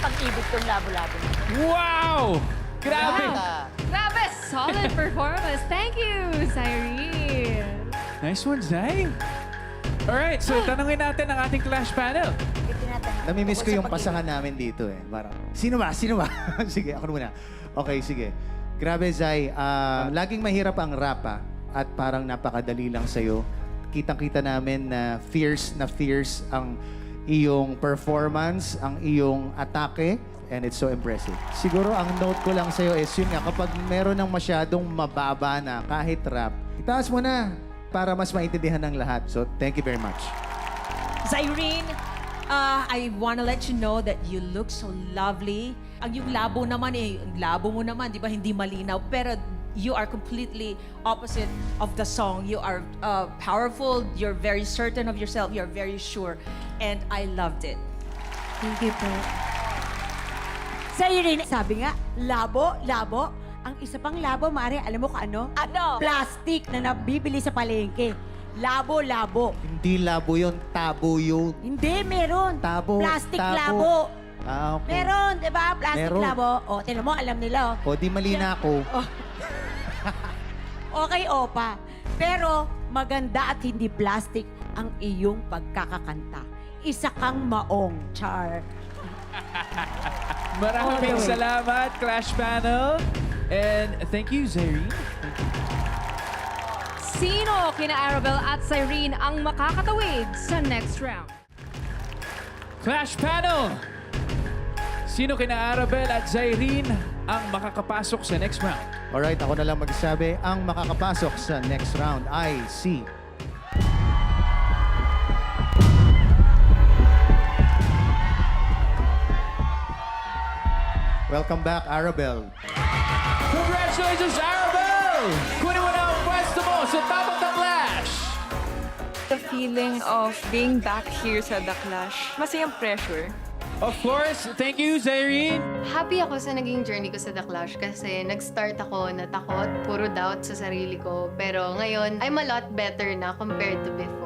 pag-ibig tong labo-labo. Wow! Grabe! Grabe, solid performance. Thank you, Cyrene. Nice one, Zay. Alright, so tanungin natin ang ating clash panel. Namimiss ko yung pasahan namin dito eh. Parang, sino ba? Sino ba? Sige, ako muna. Okay, sige. Grabe, Zay. Laging mahirap ang rap at parang napakadali lang sa'yo. Kitang-kita namin na fierce ang iyong performance, ang iyong atake, and it's so impressive. Siguro ang note ko lang sa'yo is yun nga, kapag meron ng masyadong mababa na kahit rap, itaas mo na para mas maintindihan ng lahat. So, thank you very much. Cyrene, I wanna let you know that you look so lovely. Ang yung labo naman labo mo naman, di ba, hindi malinaw. Pero you are completely opposite of the song. You are powerful, you're very certain of yourself, you're very sure. And I loved it. Thank you po. Sa'yo rin, sabi nga, labo. Ang isa pang labo, Mare, alam mo kung ano? Ano? Plastic na nabibili sa palengke. Labo. Hindi labo yun, tabo yun. Hindi, meron. Tabo. Plastic tabo. labo. Okay. Meron, di ba? Plastic Meron. labo. O, tinan mo, alam nila. O, di mali na ako. Okay, Opa. Pero maganda at hindi plastic ang iyong pagkakakanta. Isa kang maong, Char. Maraming salamat, clash panel. And thank you, Zayreen. Sino kina Arabel at Cyrene ang makakatawid sa next round? Clash panel! Sino kina Arabel at Zayreen ang makakapasok sa next round? Alright, ako na lang magsasabi. Ang makakapasok sa next round ay si... Welcome back, Arabel. Congratulations, Arabel! Kunin mo na ang pwesto mo sa top of the Clash! The feeling of being back here sa The Clash, masayang pressure. Of course, thank you, Zayreen. Happy ako sa naging journey ko sa The Clash kasi nag-start ako na takot, puro doubt sa sarili ko. Pero ngayon, I'm a lot better na compared to before.